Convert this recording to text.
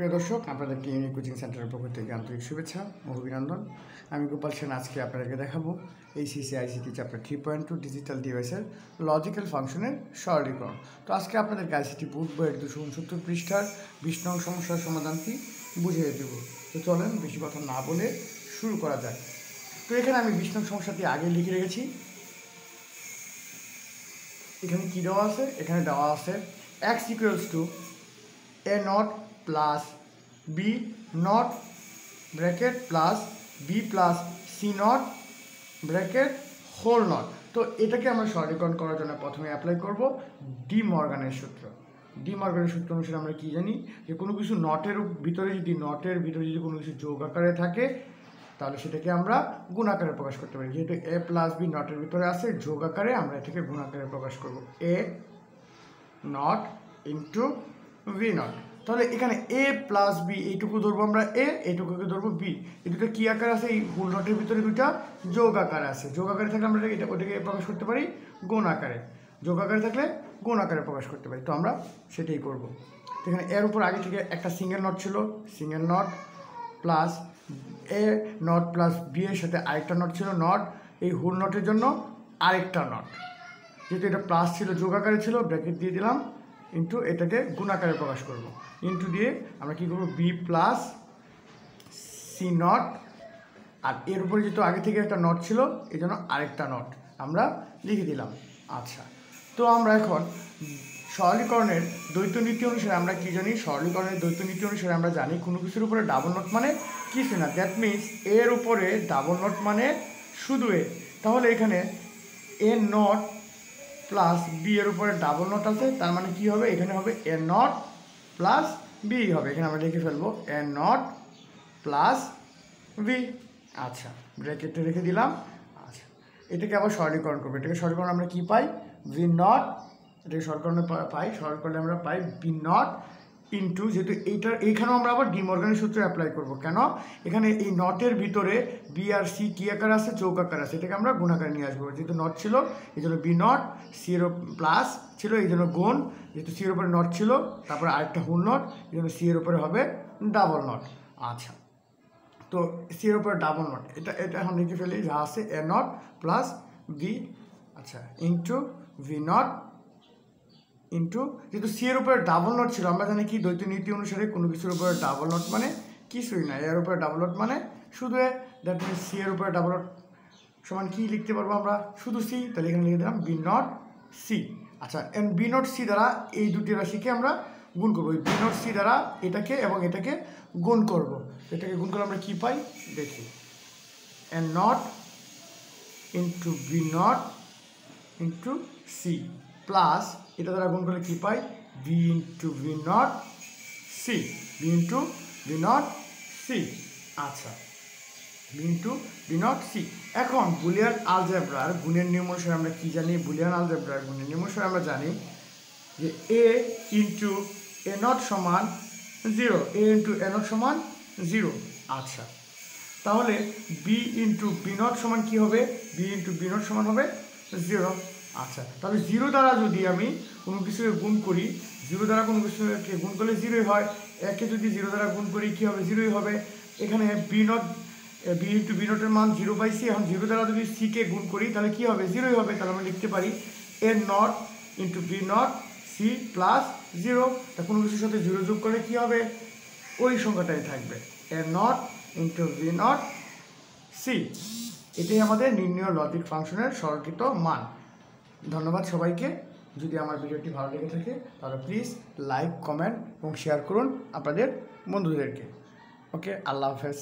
প্রিয় দর্শক, আপনাদেরকে ইউনিক কোচিং সেন্টারের পক্ষ থেকে আন্তরিক শুভেচ্ছা ও অভিনন্দন। আমি গোপাল সেন আজকে আপনাদেরকে দেখাবো এইচএসসি আইসিটি চ্যাপ্টার 3.2 ডিজিটাল ডিভাইসের লজিক্যাল ফাংশনের সরলীকরণ। তো আজকে আপনাদেরকে আইসিটি বুক বইয়ের 269 পৃষ্ঠার 20 নং সমস্যার সমাধানটি বুঝিয়ে দেব। তো চলেন বেশি কথা না বলে শুরু করা যায়। তো এখানে আমি 20 নং সমস্যাটি আগে লিখে রেখেছি। এখানে কী দেওয়া আছে? এখানে দেওয়া আছে x equals to a naught plus B naught bracket plus B plus C naught bracket whole naught. তো এটাকে আমরা সরলীকরণ করার জন্য প্রথমে অ্যাপ্লাই করব ডি মর্গানের সূত্র। ডি মর্গানের সূত্র অনুসারে আমরা কী জানি যে কোনো কিছু নটের ভিতরে যদি কোনো কিছু যোগ আকারে থাকে তাহলে সেটাকে আমরা গুণ আকারে প্রকাশ করতে পারি। যেহেতু এ প্লাস বি নটের ভিতরে আছে, যোগ আকারে আমরা এটাকে গুণ আকারে প্রকাশ করব, এ নট ইন্টু ভি নট। তাহলে এখানে এ প্লাস বি এইটুকু ধরবো আমরা, এইটুকুকে ধরবো বি। এই দুটো কী আকার আছে? এই হোল নটের ভিতরে দুইটা যোগ আকার আছে। যোগ আকারে থাকলে আমরা ওটাকে প্রকাশ করতে পারি গুণ আকারে, যোগ আকারে থাকলে গুণ আকারে প্রকাশ করতে পারি। তো আমরা সেটাই করব। তো এখানে এর উপর আগে থেকে একটা সিঙ্গেল নট ছিল, single naught plus A naught plus B এর সাথে আরেকটা নট ছিল, নট এই হোল নটের জন্য আরেকটা নট। যেহেতু এটা প্লাস ছিল, যোগ আকারে ছিল, ব্র্যাকেট দিয়ে দিলাম, ইন্টু এটাকে গুণ আকারে প্রকাশ করব। ইন্টু দিয়ে আমরা কী করবো, বি প্লাস সি নট, আর এর উপরে যেহেতু আগে থেকে একটা নট ছিল এই জন্য আরেকটা নট আমরা লিখে দিলাম। আচ্ছা, তো আমরা এখন সরলীকরণের দ্বৈত নীতি অনুসারে আমরা কী জানি? সরলীকরণের দ্বৈত নীতি অনুসারে আমরা জানি কোনো কিছুর উপরে ডাবল নট মানে কিছু না, দ্যাট মিনস এর উপরে ডাবল নট মানে শুধু এ। তাহলে এখানে এ নট প্লাস বি এর উপরে ডাবল নট আছে, তার মানে কি হবে? এখানে হবে এ নট প্লাস বি হবে। এখানে আমরা লিখে ফেলবো এ নট প্লাস বি। আচ্ছা, ব্র্যাকেটে রেখে দিলাম। আচ্ছা, এটাকে আবার সরলীকরণ করবো। এটাকে সরলীকরণ আমরা কি পাই? V naught. এটাকে সরলীকরণে সরলীকরণে আমরা পাই বি নট ইন্টু, যেহেতু এইখানেও আমরা আবার ডি মর্গানের সূত্র অ্যাপ্লাই করব। কেন? এখানে এই নটের ভিতরে বি আর সি কী আকার আছে? যোগ আকার আছে। এটাকে আমরা গুণ আকারে নিয়ে আসবো। যেহেতু নট ছিল এই জন্য বি নট, সি এর প্লাস ছিল এই জন্য গুণ, যেহেতু সি এর উপরে নট ছিল তারপরে আরেকটা হোল নট এই জন্য সি এর উপরে হবে ডাবল নট। আচ্ছা, তো সি এর উপরে ডাবল নট, এটা এখন লিখে ফেলি যা আছে এ নট প্লাস বি, আচ্ছা, ইন্টু ভি নট ইন্টু, যেহেতু সি এর উপরে ডাবল নট ছিল, আমরা জানি কি দ্বৈত নীতি অনুসারে কোনো কিছুর উপরে ডাবল নট মানে কিছুই না, এর উপরে ডাবল নট মানে শুধু এ, দ্যাট মিনস সি এর উপরে ডাবল নট সমান কি লিখতে পারবো আমরা? শুধু সি। তাহলে এখানে লিখে দিলাম বি নট সি। আচ্ছা, এন্ড বি নট সি দ্বারা এই দুটি রাশিকে আমরা গুণ করবো। বি নট সি দ্বারা এটাকে এবং এটাকে গুণ করব। এটাকে গুণ করলে আমরা কী পাই দেখি, A not into B not into C plus এটা দ্বারা গুণ করলে কী পাই? B into V not C, B into V not C. আচ্ছা, B into V not C. এখন বুলিয়ান আলজেব্রার গুণের নিয়ম অনুসারে আমরা কী জানি? বুলিয়ান আলজেব্রার গুণের নিয়ম অনুসারে আমরা জানি যে এ ইন্টু এ নট সমান 0, এ ইন্টু এ নট সমান 0। আচ্ছা, তাহলে বি ইন্টু বি নট সমান কী হবে? বি ইন্টু বি নট সমান হবে 0। আচ্ছা, তাহলে 0 দ্বারা যদি আমি কোনো কিছুকে গুণ করি, 0 দ্বারা কোনো কিছুকে গুণ করলে 0ই হয়। একে যদি 0 দ্বারা গুণ করি কী হবে? 0ই হবে। এখানে বি ইন্টু বি নটের মান 0 পাইছি। এখন 0 দ্বারা যদি সিকে গুণ করি তাহলে কী হবে? 0ই হবে। তাহলে আমরা লিখতে পারি A not into B not C plus 0। তা কোনো কিছুর সাথে 0 যোগ করলে কী হবে? ওই সংখ্যাটাই থাকবে, A not into B not C. এটাই আমাদের নির্ণয় লজিক ফাংশনের সরলীকৃত মান। ধন্যবাদ সবাইকে। যদি আমার ভিডিওটি ভালো লেগে থাকে তাহলে প্লিজ লাইক, কমেন্ট এবং শেয়ার করুন আপনাদের বন্ধুদেরকে। ওকে, আল্লাহ হাফেজ।